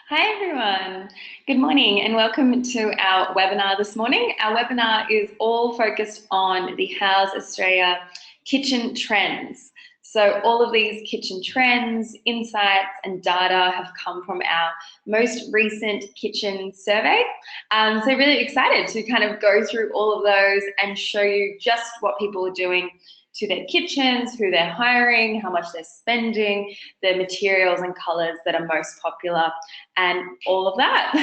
Hi everyone, good morning and welcome to our webinar this morning. Our webinar is all focused on the Houzz Australia kitchen trends. So all of these kitchen trends, insights and data have come from our most recent kitchen survey. So really excited to kind of go through all of those and show you just what people are doing to their kitchens, who they're hiring, how much they're spending, the materials and colours that are most popular, and all of that.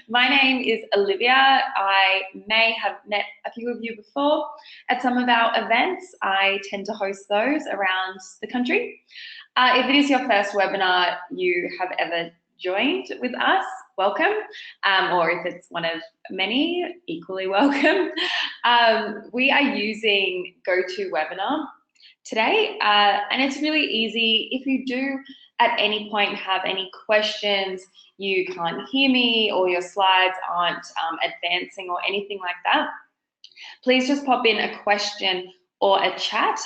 My name is Olivia. I may have met a few of you before at some of our events. I tend to host those around the country. If it is your first webinar you have ever joined with us, welcome, or if it's one of many, equally welcome. We are using GoToWebinar today, and it's really easy. If you do at any point have any questions, you can't hear me or your slides aren't advancing or anything like that, please just pop in a question or a chat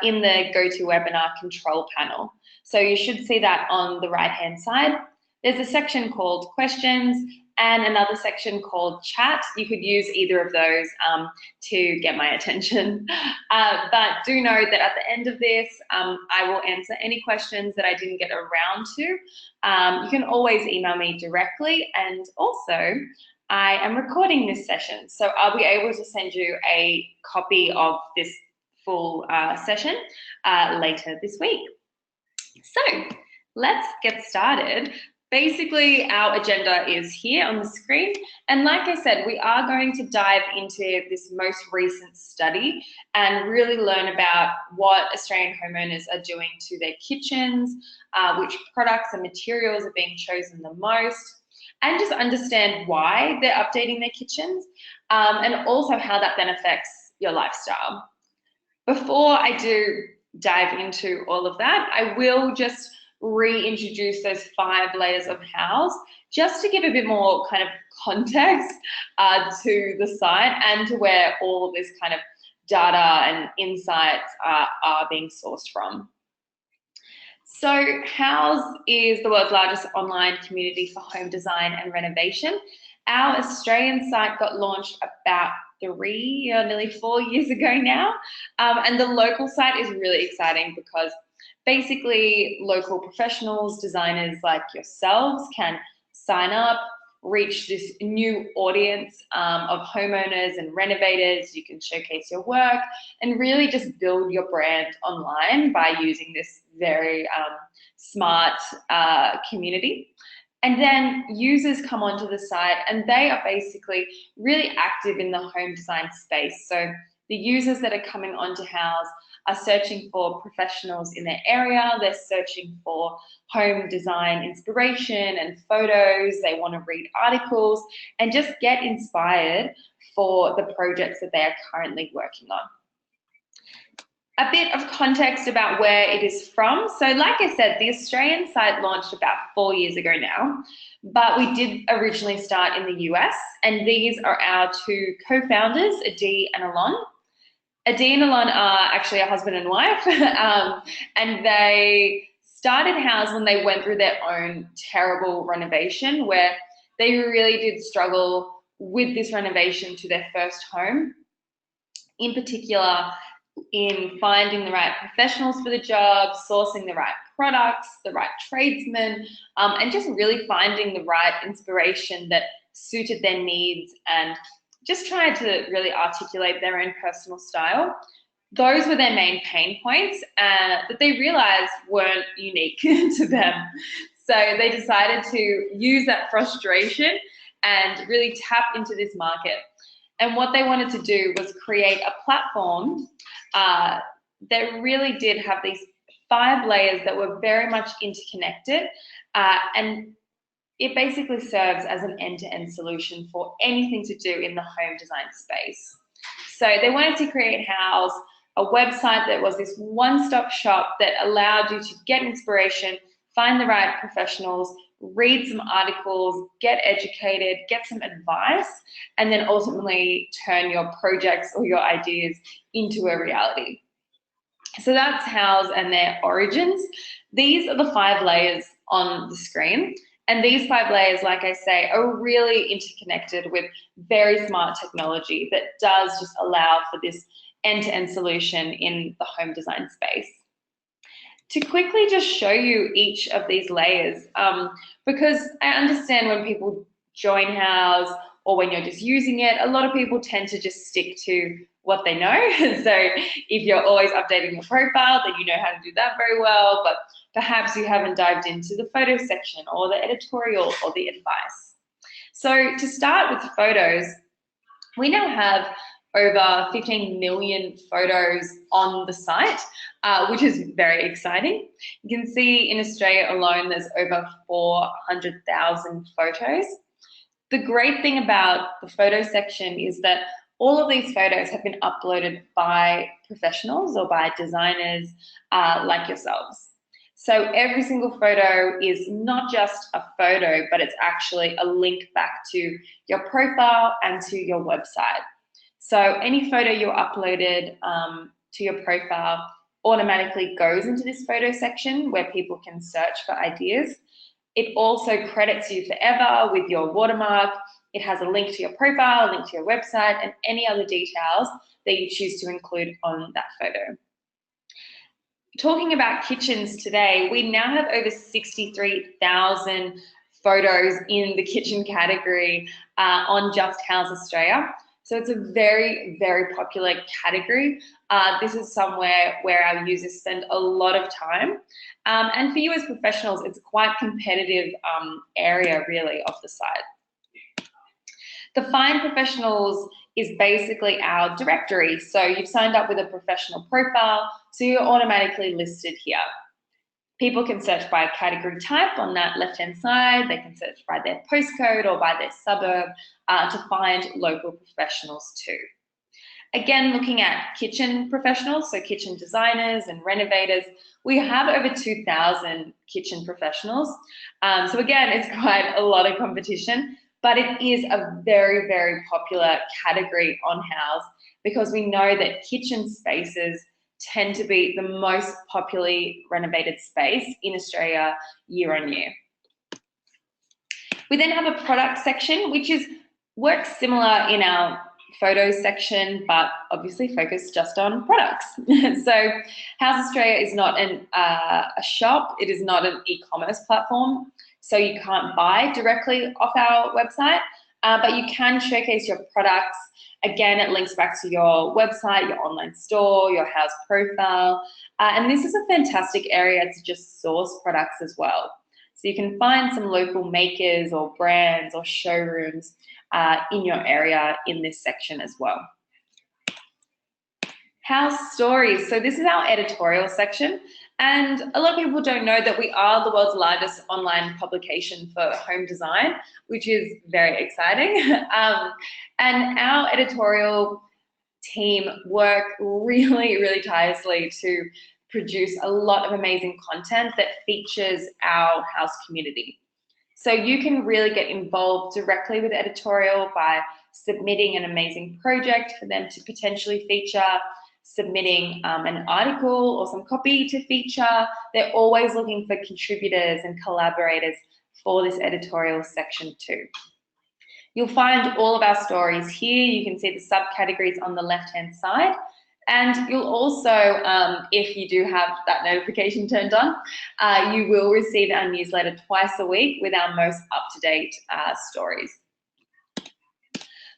in the GoToWebinar control panel. So you should see that on the right-hand side. There's a section called questions and another section called chat. You could use either of those to get my attention. But do know that at the end of this, I will answer any questions that I didn't get around to. You can always email me directly, and also I am recording this session, so I'll be able to send you a copy of this full session later this week. So let's get started. Basically, our agenda is here on the screen. And like I said, we are going to dive into this most recent study and really learn about what Australian homeowners are doing to their kitchens, which products and materials are being chosen the most, and just understand why they're updating their kitchens, and also how that then affects your lifestyle. Before I do dive into all of that, I will just reintroduce those 5 layers of Houzz, just to give a bit more kind of context to the site and to where all of this kind of data and insights are being sourced from. So Houzz is the world's largest online community for home design and renovation. Our Australian site got launched about 3 or nearly 4 years ago now, and the local site is really exciting because basically local professionals, designers like yourselves can sign up, reach this new audience of homeowners and renovators. You can showcase your work and really just build your brand online by using this very smart community. And then users come onto the site and they are basically really active in the home design space. So the users that are coming onto Houzz are searching for professionals in their area. They're searching for home design inspiration and photos. They want to read articles and just get inspired for the projects that they are currently working on. A bit of context about where it is from. So like I said, the Australian site launched about 4 years ago now, but we did originally start in the US, and these are our 2 co-founders, Adi and Alon. Adi and Alon are actually a husband and wife, and they started Houzz when they went through their own terrible renovation, where they really did struggle with this renovation to their first home. In particular, in finding the right professionals for the job, sourcing the right products, the right tradesmen, and just really finding the right inspiration that suited their needs and just tried to really articulate their own personal style. Those were their main pain points that they realized weren't unique to them. So they decided to use that frustration and really tap into this market. And what they wanted to do was create a platform that really did have these 5 layers that were very much interconnected, and it basically serves as an end-to-end solution for anything to do in the home design space. So they wanted to create Houzz, a website that was this one-stop shop that allowed you to get inspiration, find the right professionals, read some articles, get educated, get some advice, and then ultimately turn your projects or your ideas into a reality. So that's Houzz and their origins. These are the 5 layers on the screen. And these 5 layers, like I say, are really interconnected with very smart technology that does just allow for this end-to-end solution in the home design space. To quickly just show you each of these layers, because I understand when people join Houzz or when you're just using it, a lot of people tend to just stick to what they know. So if you're always updating your profile, then you know how to do that very well, but perhaps you haven't dived into the photo section or the editorial or the advice. So to start with photos, we now have over 15 million photos on the site, which is very exciting. You can see in Australia alone, there's over 400,000 photos. The great thing about the photo section is that all of these photos have been uploaded by professionals or by designers like yourselves. So every single photo is not just a photo, but it's actually a link back to your profile and to your website. So any photo you uploaded to your profile automatically goes into this photo section where people can search for ideas. It also credits you forever with your watermark. It has a link to your profile, a link to your website, and any other details that you choose to include on that photo. Talking about kitchens today, we now have over 63,000 photos in the kitchen category on just Houzz Australia. So it's a very, very popular category. This is somewhere where our users spend a lot of time. And for you as professionals, it's quite a competitive area really of the site. The Find Professionals is basically our directory. So you've signed up with a professional profile, so you're automatically listed here. People can search by category type on that left-hand side. They can search by their postcode or by their suburb to find local professionals too. Again, looking at kitchen professionals, so kitchen designers and renovators, we have over 2,000 kitchen professionals. So again, it's quite a lot of competition, but it is a very, very popular category on Houzz because we know that kitchen spaces tend to be the most popularly renovated space in Australia year on year. We then have a product section, which works similar in our photos section, but obviously focused just on products. So Houzz Australia is not a shop, it is not an e-commerce platform, so you can't buy directly off our website, but you can showcase your products. Again, it links back to your website, your online store, your Houzz profile, and this is a fantastic area to just source products as well. So you can find some local makers or brands or showrooms in your area in this section as well. Houzz Stories. So this is our editorial section. And a lot of people don't know that we are the world's largest online publication for home design, which is very exciting. And our editorial team work really, really tirelessly to produce a lot of amazing content that features our Houzz community. So you can really get involved directly with editorial by submitting an amazing project for them to potentially feature, submitting an article or some copy to feature. They're always looking for contributors and collaborators for this editorial section too. You'll find all of our stories here. You can see the subcategories on the left-hand side. And you'll also, if you do have that notification turned on, you will receive our newsletter twice a week with our most up-to-date stories.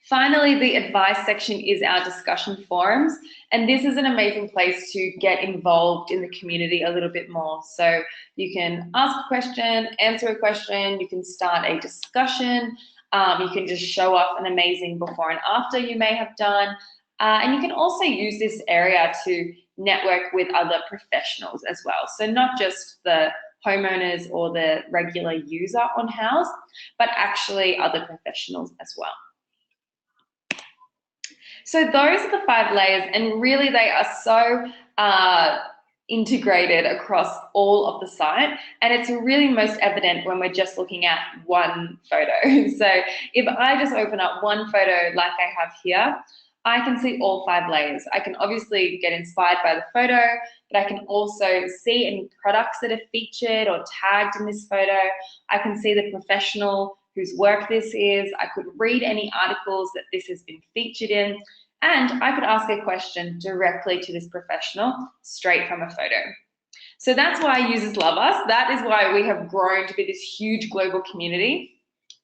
Finally, the advice section is our discussion forums, and this is an amazing place to get involved in the community a little bit more. So you can ask a question, answer a question, you can start a discussion, you can just show off an amazing before and after you may have done, and you can also use this area to network with other professionals as well. So not just the homeowners or the regular user on Houzz, but actually other professionals as well. So those are the 5 layers, and really they are so integrated across all of the site, and it's really most evident when we're just looking at one photo. So if I just open up one photo like I have here, I can see all 5 layers. I can obviously get inspired by the photo, but I can also see any products that are featured or tagged in this photo. I can see the professional whose work this is. I could read any articles that this has been featured in, and I could ask a question directly to this professional straight from a photo. So that's why users love us. That is why we have grown to be this huge global community.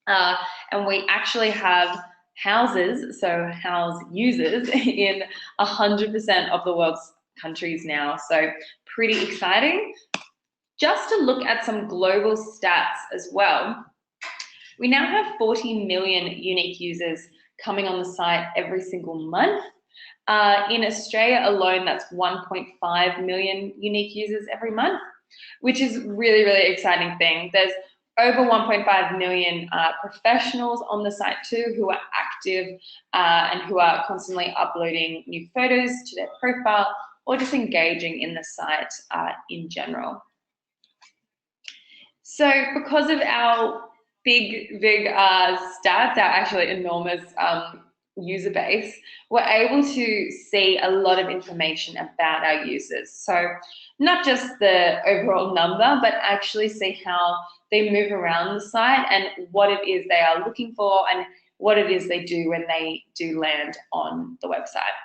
And we actually have houses, so Houzz users, in 100% of the world's countries now. So pretty exciting. Just to look at some global stats as well, we now have 40 million unique users coming on the site every single month. In Australia alone, that's 1.5 million unique users every month, which is really, really exciting thing. There's over 1.5 million professionals on the site too who are active and who are constantly uploading new photos to their profile or just engaging in the site in general. So because of our big stats, our actually enormous user base, we're able to see a lot of information about our users. So not just the overall number, but actually see how they move around the site and what it is they are looking for and what it is they do when they do land on the website.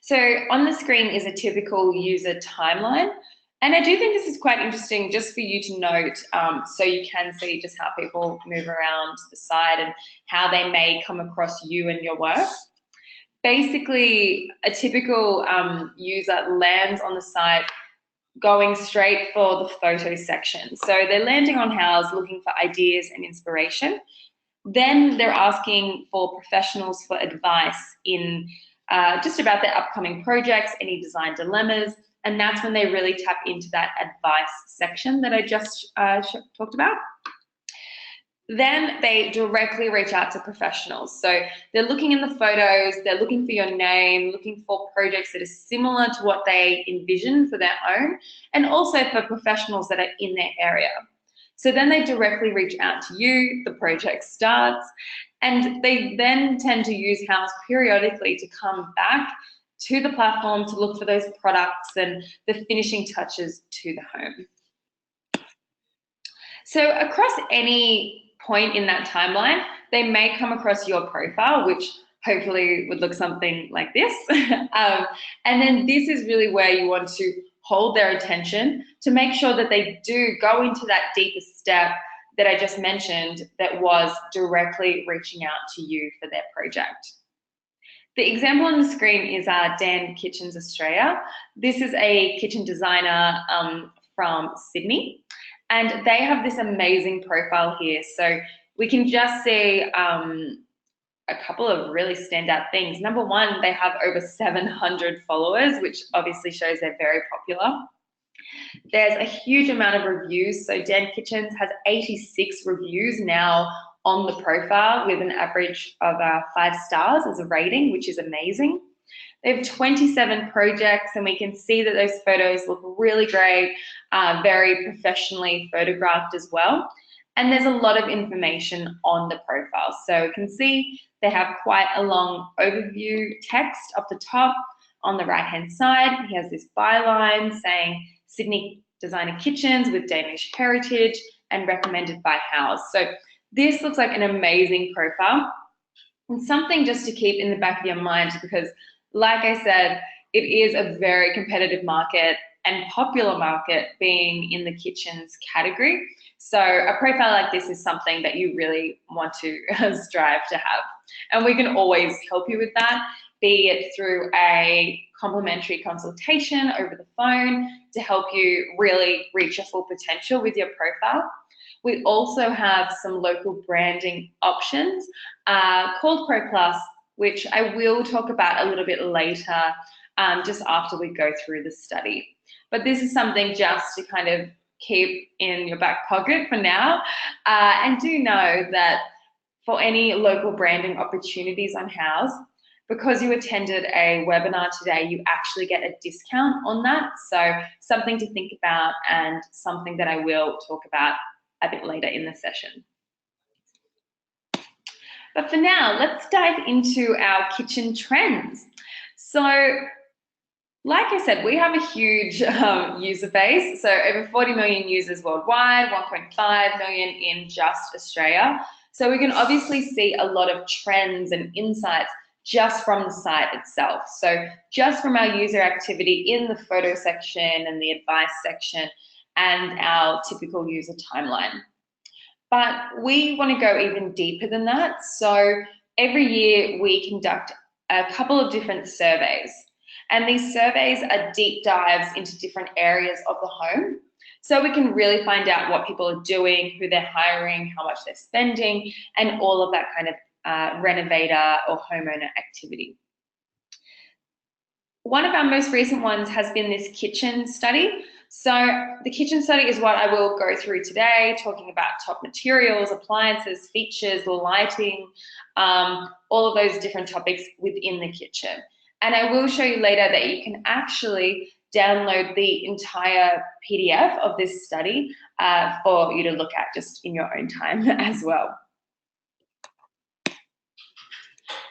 So on the screen is a typical user timeline. And I do think this is quite interesting just for you to note, so you can see just how people move around the site and how they may come across you and your work. Basically, a typical user lands on the site going straight for the photo section. So they're landing on Houzz looking for ideas and inspiration. Then they're asking for professionals for advice in just about their upcoming projects, any design dilemmas, and that's when they really tap into that advice section that I just talked about. Then they directly reach out to professionals. So they're looking in the photos, they're looking for your name, looking for projects that are similar to what they envision for their own, and also for professionals that are in their area. So then they directly reach out to you, the project starts, and they then tend to use Houzz periodically to come back to the platform to look for those products and the finishing touches to the home. So across any point in that timeline, they may come across your profile, which hopefully would look something like this. And then this is really where you want to hold their attention to make sure that they do go into that deeper step that I just mentioned that was directly reaching out to you for their project. The example on the screen is Dan Kitchens Australia. This is a kitchen designer from Sydney, and they have this amazing profile here. So we can just see a couple of really standout things. Number one, they have over 700 followers, which obviously shows they're very popular. There's a huge amount of reviews. So Dan Kitchens has 86 reviews now on the profile with an average of 5 stars as a rating, which is amazing. They have 27 projects, and we can see that those photos look really great, very professionally photographed as well. And there's a lot of information on the profile. So you can see they have quite a long overview text up the top. On the right-hand side, he has this byline saying Sydney Designer Kitchens with Danish heritage and recommended by Houzz. So this looks like an amazing profile and something just to keep in the back of your mind, because like I said, it is a very competitive market and popular market being in the kitchens category. So a profile like this is something that you really want to strive to have. And we can always help you with that, be it through a complimentary consultation over the phone to help you really reach your full potential with your profile. We also have some local branding options called Pro Plus, which I will talk about a little bit later, just after we go through the study. But this is something just to kind of keep in your back pocket for now. And do know that for any local branding opportunities on Houzz, because you attended a webinar today, you actually get a discount on that. So something to think about and something that I will talk about a bit later in the session. But for now, let's dive into our kitchen trends. So, like I said, we have a huge user base. So over 40 million users worldwide, 1.5 million in just Australia. So we can obviously see a lot of trends and insights just from the site itself. So just from our user activity in the photo section and the advice section and our typical user timeline. But we want to go even deeper than that. So every year we conduct a couple of different surveys. And these surveys are deep dives into different areas of the home. So we can really find out what people are doing, who they're hiring, how much they're spending, and all of that kind of renovator or homeowner activity. One of our most recent ones has been this kitchen study. So the kitchen study is what I will go through today, talking about top materials, appliances, features, lighting, all of those different topics within the kitchen. And I will show you later that you can actually download the entire PDF of this study for you to look at just in your own time as well.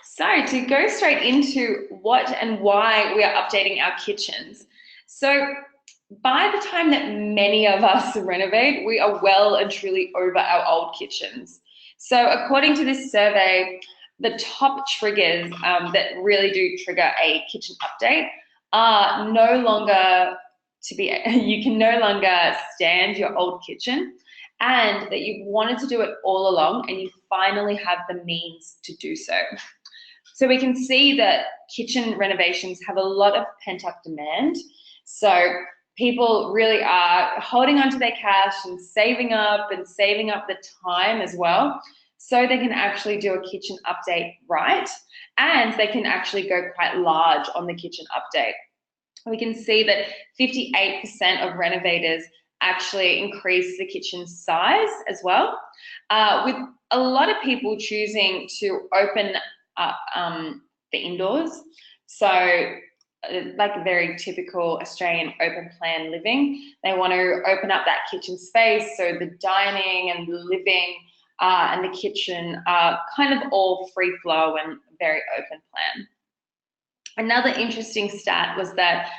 So to go straight into what and why we are updating our kitchens. So by the time that many of us renovate, we are well and truly over our old kitchens. So according to this survey, the top triggers that really do trigger a kitchen update are no longer you can no longer stand your old kitchen, and that you've wanted to do it all along and you finally have the means to do so. So we can see that kitchen renovations have a lot of pent-up demand. So people really are holding onto their cash and saving up the time as well, so they can actually do a kitchen update right, and they can actually go quite large on the kitchen update. We can see that 58% of renovators actually increase the kitchen size as well, with a lot of people choosing to open up the indoors. So like a very typical Australian open plan living, they want to open up that kitchen space, so the dining and the living and the kitchen are kind of all free flow and very open plan. Another interesting stat was that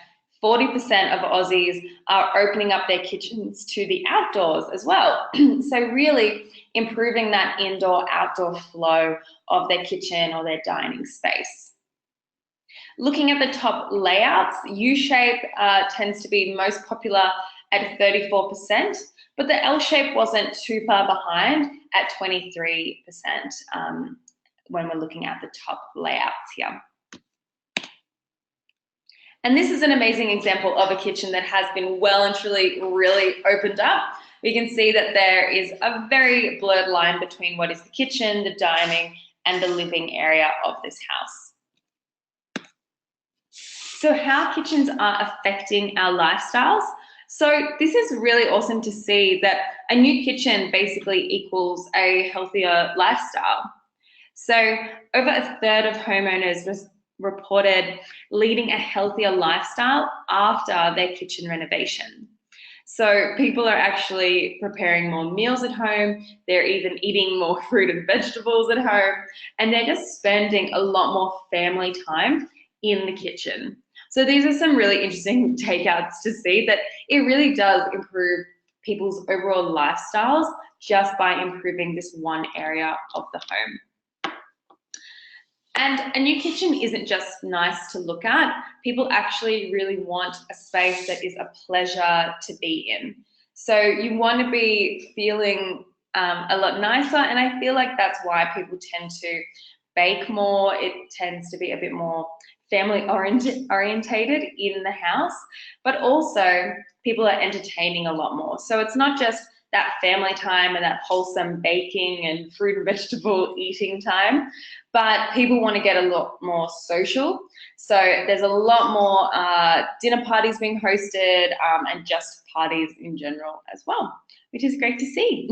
40% of Aussies are opening up their kitchens to the outdoors as well. So really improving that indoor-outdoor flow of their kitchen or their dining space. Looking at the top layouts, U-shape tends to be most popular at 34%, but the L-shape wasn't too far behind at 23% when we're looking at the top layouts here. And this is an amazing example of a kitchen that has been well and truly really opened up. We can see that there is a very blurred line between what is the kitchen, the dining, and the living area of this house. So how kitchens are affecting our lifestyles. So this is really awesome to see that a new kitchen basically equals a healthier lifestyle. So over a third of homeowners reported leading a healthier lifestyle after their kitchen renovation. So people are actually preparing more meals at home, they're even eating more fruit and vegetables at home, and they're just spending a lot more family time in the kitchen. So these are some really interesting takeouts to see that it really does improve people's overall lifestyles just by improving this one area of the home. And a new kitchen isn't just nice to look at. People actually really want a space that is a pleasure to be in. So you want to be feeling a lot nicer, and I feel like that's why people tend to bake more. It tends to be a bit more family orientated in the house, but also people are entertaining a lot more. So it's not just that family time and that wholesome baking and fruit and vegetable eating time, but people want to get a lot more social. So there's a lot more dinner parties being hosted and just parties in general as well, which is great to see.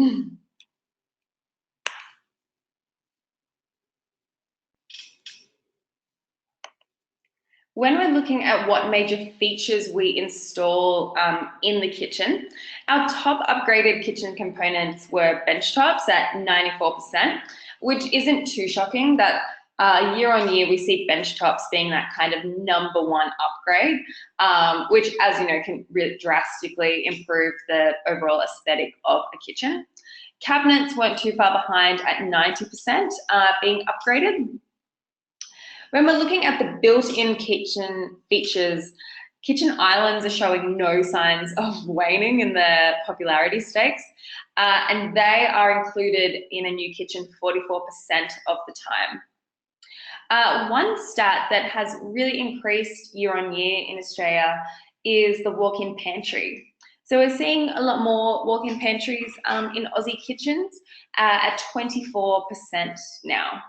When we're looking at what major features we install in the kitchen, our top upgraded kitchen components were benchtops at 94%, which isn't too shocking that year on year we see benchtops being that kind of #1 upgrade, which, as you know, can really drastically improve the overall aesthetic of a kitchen. Cabinets weren't too far behind at 90% being upgraded. When we're looking at the built-in kitchen features, kitchen islands are showing no signs of waning in their popularity stakes, and they are included in a new kitchen 44% of the time. One stat that has really increased year on year in Australia is the walk-in pantry. So we're seeing a lot more walk-in pantries in Aussie kitchens at 24% now.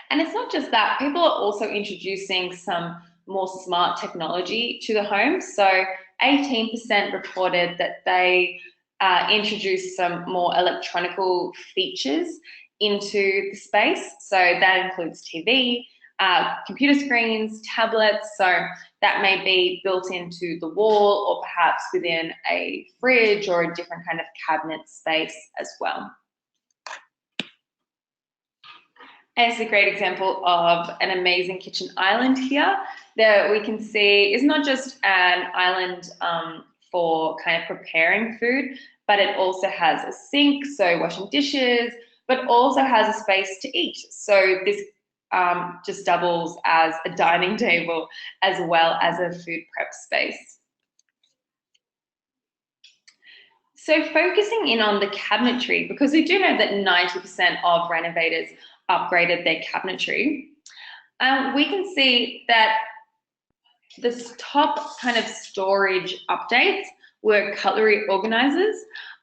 And it's not just that, people are also introducing some more smart technology to the home. So 18% reported that they introduced some more electronical features into the space. So that includes TV, computer screens, tablets. So that may be built into the wall or perhaps within a fridge or a different kind of cabinet space as well. And it's a great example of an amazing kitchen island here that we can see is not just an island for kind of preparing food, but it also has a sink, so washing dishes, but also has a space to eat. So this just doubles as a dining table as well as a food prep space. So focusing in on the cabinetry, because we do know that 90% of renovators upgraded their cabinetry, we can see that the top kind of storage updates were cutlery organisers,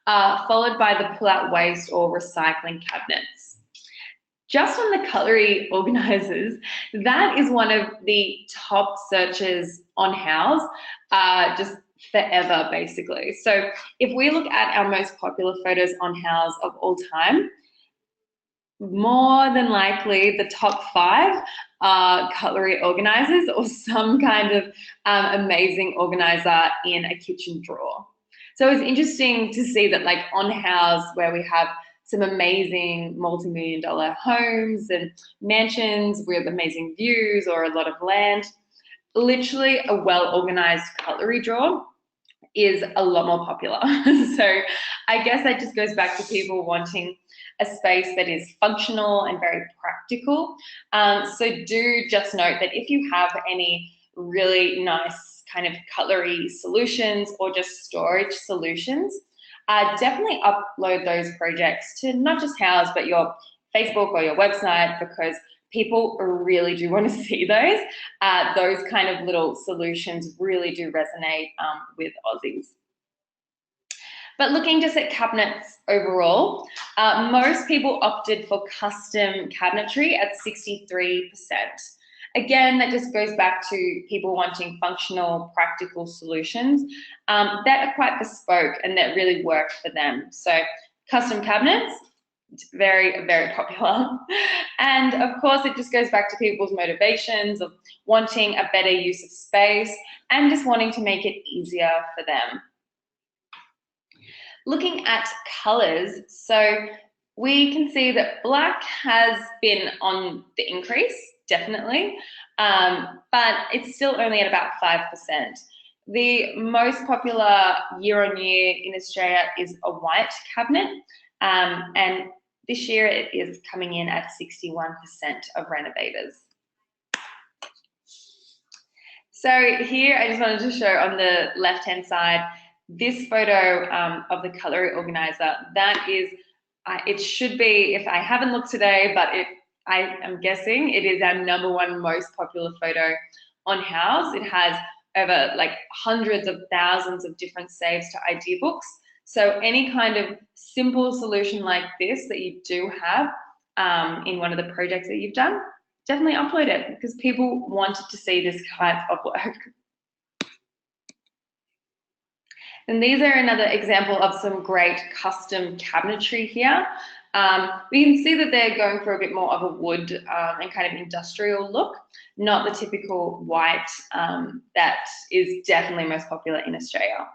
followed by the pull-out waste or recycling cabinets. Just on the cutlery organisers, that is one of the top searches on Houzz, just forever basically. So if we look at our most popular photos on Houzz of all time, more than likely the top 5 are cutlery organisers or some kind of amazing organiser in a kitchen drawer. So it's interesting to see that, like, on Houzz, where we have some amazing multi-million-dollar homes and mansions with amazing views or a lot of land, literally a well-organised cutlery drawer is a lot more popular. So I guess that just goes back to people wanting a space that is functional and very practical. So do just note that if you have any really nice kind of cutlery solutions or just storage solutions, definitely upload those projects to not just Houzz, but your Facebook or your website, because people really do want to see those. Those kind of little solutions really do resonate with Aussies. But looking just at cabinets overall, most people opted for custom cabinetry at 63%. Again, that just goes back to people wanting functional, practical solutions that are quite bespoke and that really work for them. So custom cabinets, very, very popular. And of course, it just goes back to people's motivations of wanting a better use of space and just wanting to make it easier for them. Looking at colours, so we can see that black has been on the increase, definitely, but it's still only at about 5%. The most popular year on year in Australia is a white cabinet, and this year it is coming in at 61% of renovators. So here I just wanted to show on the left-hand side this photo of the cutlery organizer. That is, it should be, if I haven't looked today, but I am guessing it is our #1 most popular photo on Houzz. It has over like hundreds of thousands of different saves to idea books. So any kind of simple solution like this that you do have in one of the projects that you've done, definitely upload it because people wanted to see this type of work. And these are another example of some great custom cabinetry here. We can see that they're going for a bit more of a wood and kind of industrial look, not the typical white that is definitely most popular in Australia.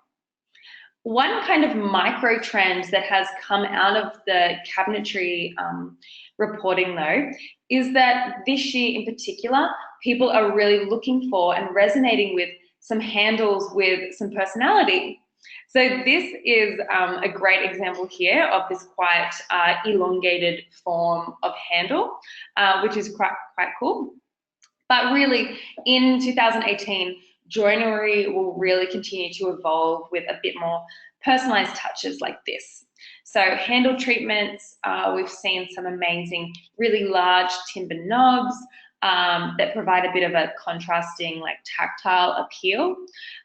One kind of micro trend that has come out of the cabinetry reporting though, is that this year in particular, people are really looking for and resonating with some handles with some personality. So this is a great example here of this quite elongated form of handle, which is quite cool. But really, in 2018, joinery will really continue to evolve with a bit more personalized touches like this. So handle treatments, we've seen some amazing, really large timber knobs that provide a bit of a contrasting, like tactile appeal.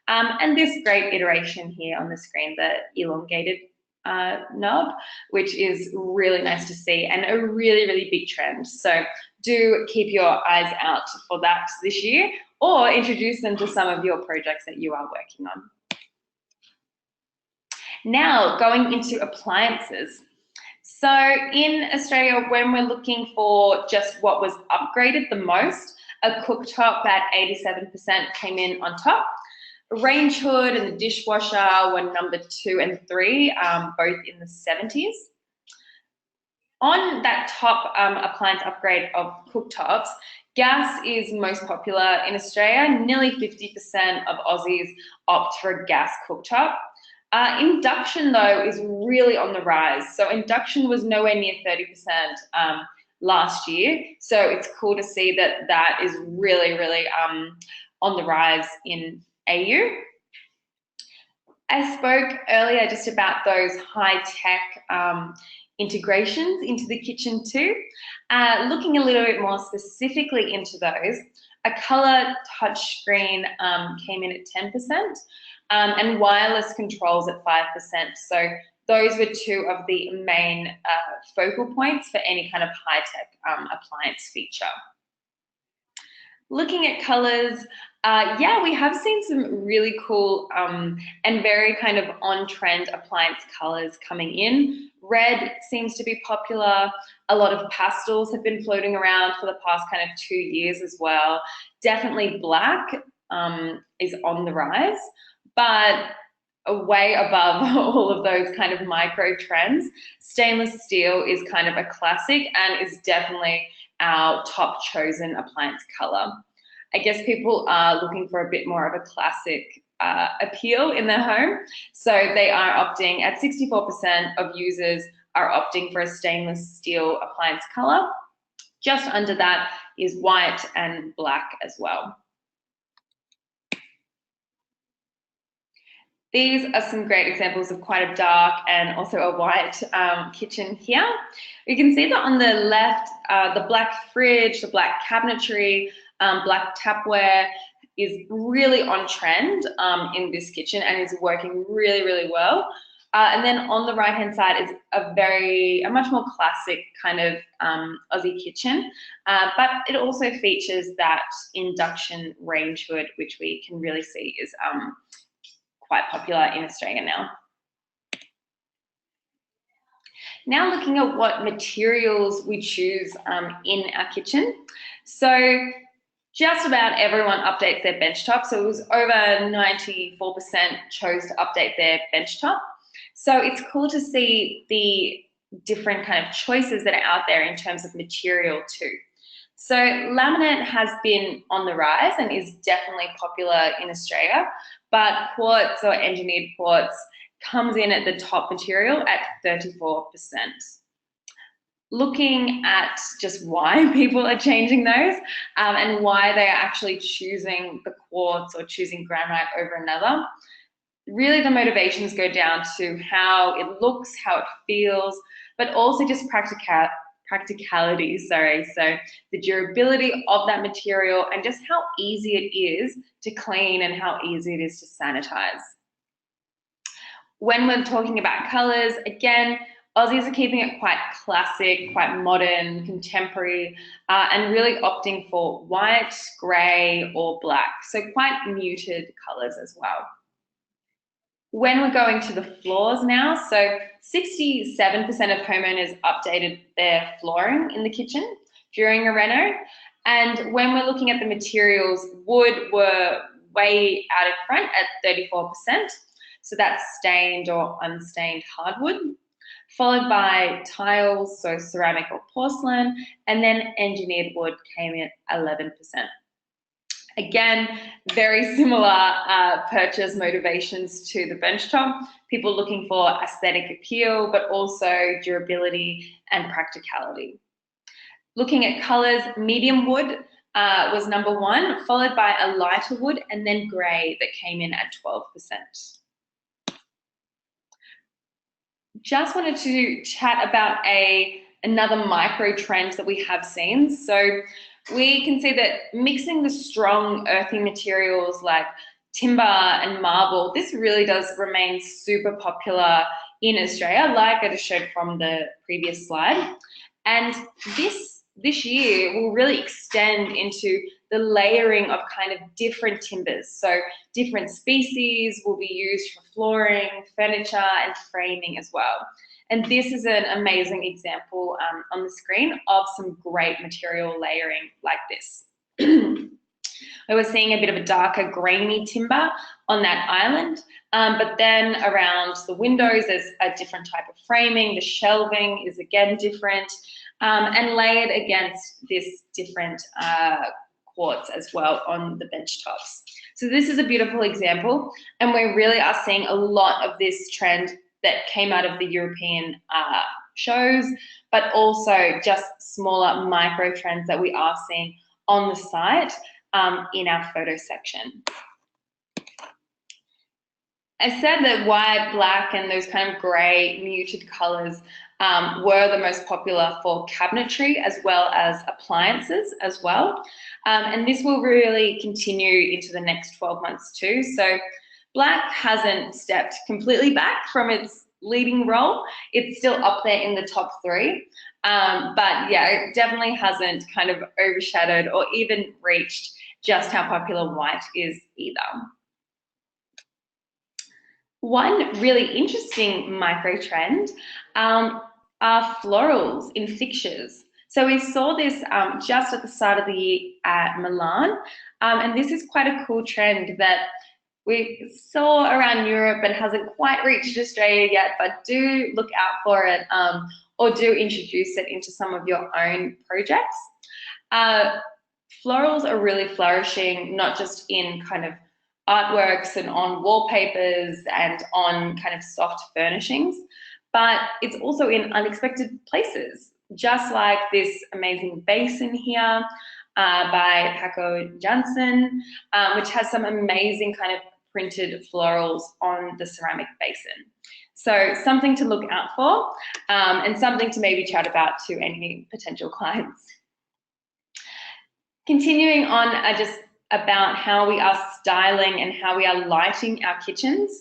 And this great iteration here on the screen, the elongated knob, which is really nice to see and a really, really big trend. So do keep your eyes out for that this year, or introduce them to some of your projects that you are working on. Now, going into appliances. So in Australia, when we're looking for just what was upgraded the most, a cooktop at 87% came in on top. Range hood and the dishwasher were number 2 and 3, both in the 70s. On that top appliance upgrade of cooktops, gas is most popular in Australia. Nearly 50% of Aussies opt for a gas cooktop. Induction, though, is really on the rise. So induction was nowhere near 30% last year. So it's cool to see that that is really, really on the rise in AU. I spoke earlier just about those high-tech integrations into the kitchen too. Looking a little bit more specifically into those, a colour touchscreen came in at 10%. And wireless controls at 5%. So those were 2 of the main focal points for any kind of high-tech appliance feature. Looking at colors, yeah, we have seen some really cool and very kind of on-trend appliance colors coming in. Red seems to be popular. A lot of pastels have been floating around for the past kind of 2 years as well. Definitely black is on the rise. But way above all of those kind of micro trends, stainless steel is kind of a classic and is definitely our top chosen appliance color. I guess people are looking for a bit more of a classic appeal in their home. So they are opting, at 64% of users are opting for a stainless steel appliance color. Just under that is white and black as well. These are some great examples of quite a dark and also a white kitchen here. You can see that on the left, the black fridge, the black cabinetry, black tapware is really on trend in this kitchen and is working really, really well. And then on the right-hand side is a much more classic kind of Aussie kitchen, but it also features that induction range hood, which we can really see is quite popular in Australia now. Now looking at what materials we choose in our kitchen. So just about everyone updates their benchtop. So it was over 94% chose to update their benchtop. So it's cool to see the different kind of choices that are out there in terms of material too. So laminate has been on the rise and is definitely popular in Australia, but quartz or engineered quartz comes in at the top material at 34%. Looking at just why people are changing those and why they are actually choosing the quartz or choosing granite over another, really the motivations go down to how it looks, how it feels, but also just practicality, sorry. So the durability of that material and just how easy it is to clean and how easy it is to sanitize. When we're talking about colors, again, Aussies are keeping it quite classic, quite modern, contemporary, and really opting for white, grey, or black. So quite muted colors as well. When we're going to the floors now, so 67% of homeowners updated their flooring in the kitchen during a reno. And when we're looking at the materials, wood were way out in front at 34%. So that's stained or unstained hardwood, followed by tiles, so ceramic or porcelain, and then engineered wood came in at 11%. Again, very similar purchase motivations to the benchtop. People looking for aesthetic appeal, but also durability and practicality. Looking at colours, medium wood was number one, followed by a lighter wood, and then grey that came in at 12%. Just wanted to chat about another micro trend that we have seen. So we can see that mixing the strong earthy materials like timber and marble, this really does remain super popular in Australia, like I just showed from the previous slide. And this year will really extend into the layering of kind of different timbers. So different species will be used for flooring, furniture, and framing as well. And this is an amazing example on the screen of some great material layering like this. We were seeing a bit of a darker grainy timber on that island, but then around the windows there's a different type of framing. The shelving is again different, and layered against this different quartz as well on the bench tops. So this is a beautiful example, and we really are seeing a lot of this trend that came out of the European shows, but also just smaller micro trends that we are seeing on the site in our photo section. I said that white, black, and those kind of grey muted colours were the most popular for cabinetry as well as appliances as well. And this will really continue into the next 12 months too. So black hasn't stepped completely back from its leading role. It's still up there in the top three. But yeah, it definitely hasn't kind of overshadowed or even reached just how popular white is either. One really interesting micro trend are florals in fixtures. So we saw this just at the start of the year at Milan, and this is quite a cool trend that we saw around Europe but hasn't quite reached Australia yet, but do look out for it or do introduce it into some of your own projects. Florals are really flourishing, not just in kind of artworks and on wallpapers and on kind of soft furnishings, but it's also in unexpected places, just like this amazing basin here by Paco Janssen, which has some amazing kind of printed florals on the ceramic basin. So something to look out for and something to maybe chat about to any potential clients. Continuing on just about how we are styling and how we are lighting our kitchens.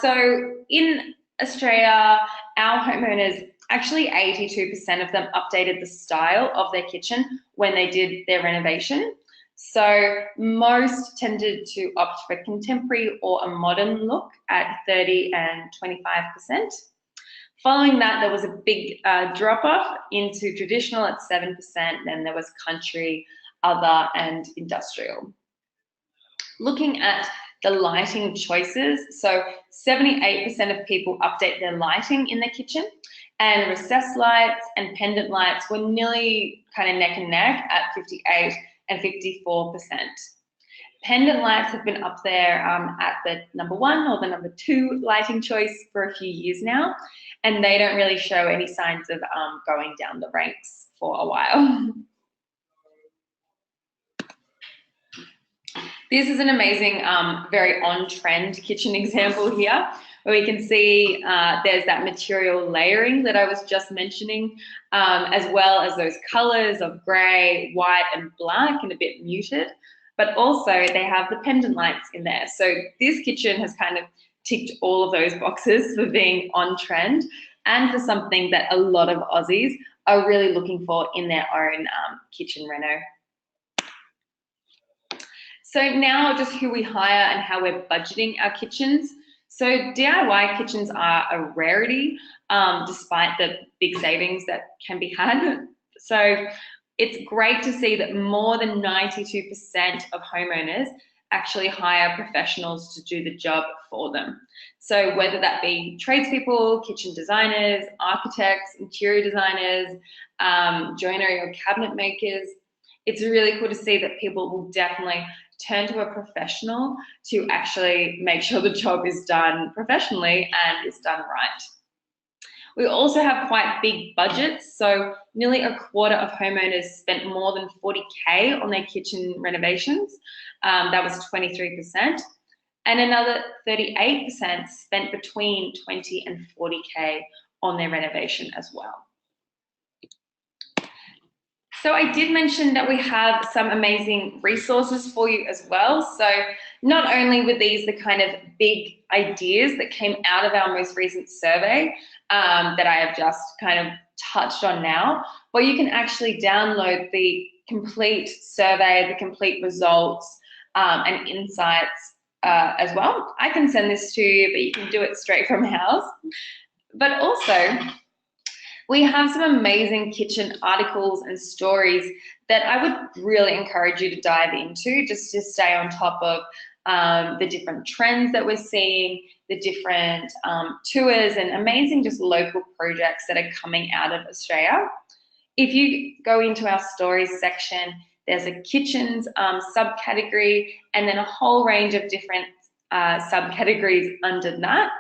So in Australia, our homeowners, actually 82% of them updated the style of their kitchen when they did their renovation. So most tended to opt for contemporary or a modern look at 30 and 25%. Following that, there was a big drop-off into traditional at 7%, then there was country, other, and industrial. Looking at the lighting choices, so 78% of people update their lighting in their kitchen, and recessed lights and pendant lights were nearly kind of neck and neck at 58 and 54%. Pendant lights have been up there at the number one or the number two lighting choice for a few years now, and they don't really show any signs of going down the ranks for a while. This is an amazing, very on-trend kitchen example here, where we can see there's that material layering that I was just mentioning, as well as those colors of grey, white, and black, and a bit muted. But also they have the pendant lights in there. So this kitchen has kind of ticked all of those boxes for being on trend and for something that a lot of Aussies are really looking for in their own kitchen reno. So now just who we hire and how we're budgeting our kitchens. So DIY kitchens are a rarity, despite the big savings that can be had. So it's great to see that more than 92% of homeowners actually hire professionals to do the job for them. So whether that be tradespeople, kitchen designers, architects, interior designers, joinery or cabinet makers, it's really cool to see that people will definitely turn to a professional to actually make sure the job is done professionally and is done right. We also have quite big budgets, so nearly a quarter of homeowners spent more than 40K on their kitchen renovations. That was 23%. And another 38% spent between 20 and 40K on their renovation as well. So I did mention that we have some amazing resources for you as well. So not only were these the kind of big ideas that came out of our most recent survey that I have just kind of touched on now, but you can actually download the complete survey, the complete results and insights as well. I can send this to you, but you can do it straight from Houzz. But also, we have some amazing kitchen articles and stories that I would really encourage you to dive into, just to stay on top of the different trends that we're seeing, the different tours and amazing just local projects that are coming out of Australia. If you go into our stories section, there's a kitchens subcategory and then a whole range of different subcategories under that,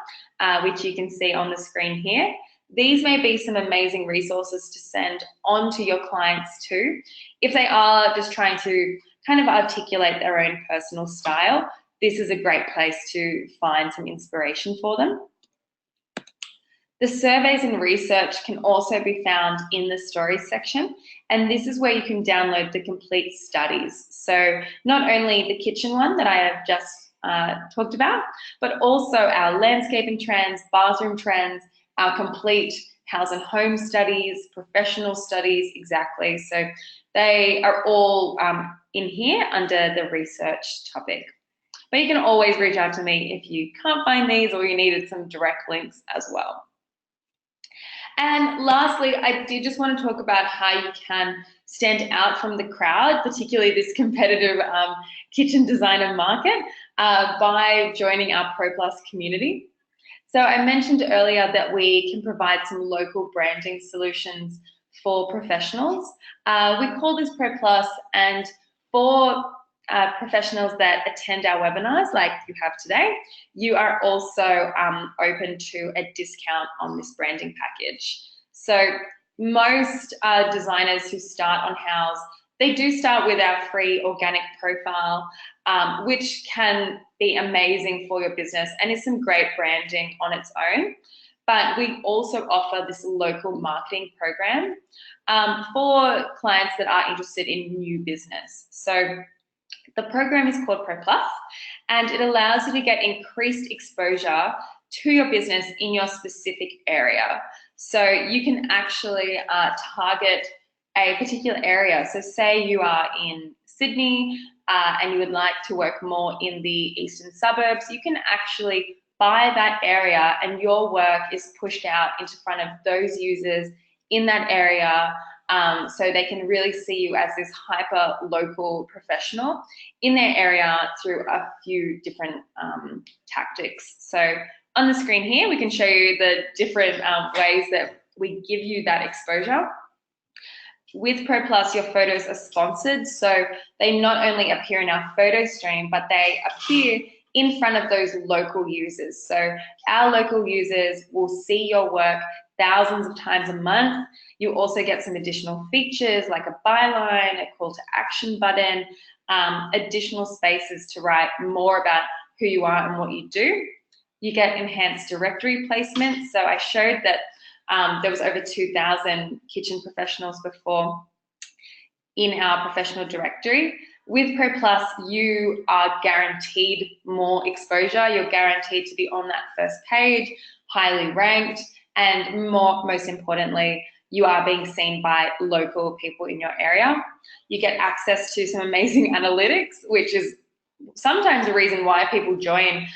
which you can see on the screen here. These may be some amazing resources to send on to your clients too, if they are just trying to kind of articulate their own personal style. This is a great place to find some inspiration for them. The surveys and research can also be found in the stories section, and this is where you can download the complete studies. So not only the kitchen one that I have just talked about, but also our landscaping trends, bathroom trends, our complete house and home studies, professional studies, exactly. So they are all in here under the research topic. But you can always reach out to me if you can't find these or you needed some direct links as well. And lastly, I did just want to talk about how you can stand out from the crowd, particularly this competitive kitchen designer market, by joining our Pro Plus community. So I mentioned earlier that we can provide some local branding solutions for professionals. We call this Pro Plus, and for professionals that attend our webinars like you have today, you are also open to a discount on this branding package. So most designers who start on Houzz, they do start with our free organic profile, which can be amazing for your business and is some great branding on its own. But we also offer this local marketing program for clients that are interested in new business. So the program is called Pro Plus, and it allows you to get increased exposure to your business in your specific area. So you can actually target a particular area. So say you are in Sydney and you would like to work more in the eastern suburbs, you can actually buy that area and your work is pushed out into front of those users in that area, so they can really see you as this hyper local professional in their area through a few different tactics. So on the screen here, we can show you the different ways that we give you that exposure. With Pro Plus, your photos are sponsored, so they not only appear in our photo stream, but they appear in front of those local users. So our local users will see your work thousands of times a month. You also get some additional features like a byline, a call to action button, additional spaces to write more about who you are and what you do. You get enhanced directory placement. So I showed that there was over 2,000 kitchen professionals before in our professional directory. With Pro Plus, you are guaranteed more exposure. You're guaranteed to be on that first page, highly ranked, and most importantly, you are being seen by local people in your area. You get access to some amazing analytics, which is sometimes the reason why people join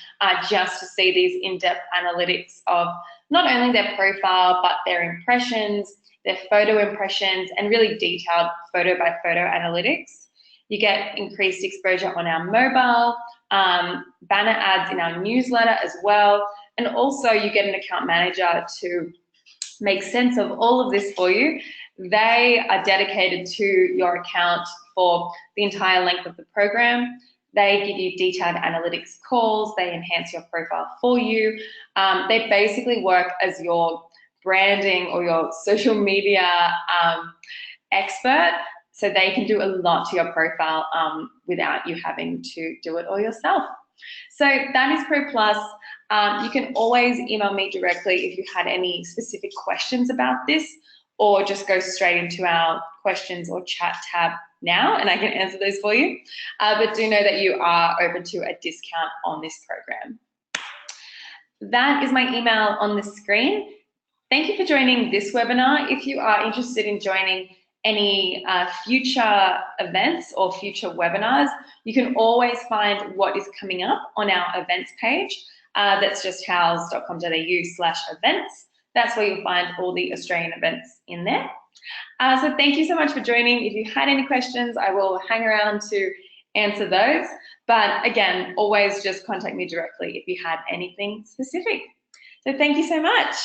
just to see these in-depth analytics of not only their profile, but their impressions, their photo impressions, and really detailed photo by photo analytics. You get increased exposure on our mobile, banner ads in our newsletter as well, and also you get an account manager to make sense of all of this for you. They are dedicated to your account for the entire length of the program. They give you detailed analytics calls, they enhance your profile for you. They basically work as your branding or your social media expert, so they can do a lot to your profile without you having to do it all yourself. So that is Pro Plus. You can always email me directly if you had any specific questions about this, or just go straight into our questions or chat tab now and I can answer those for you. But do know that you are open to a discount on this program. That is my email on the screen. Thank you for joining this webinar. If you are interested in joining any future events or future webinars, you can always find what is coming up on our events page. That's just houzz.com.au/events. That's where you'll find all the Australian events in there. So thank you so much for joining. If you had any questions, I will hang around to answer those. But again, always just contact me directly if you had anything specific. So thank you so much.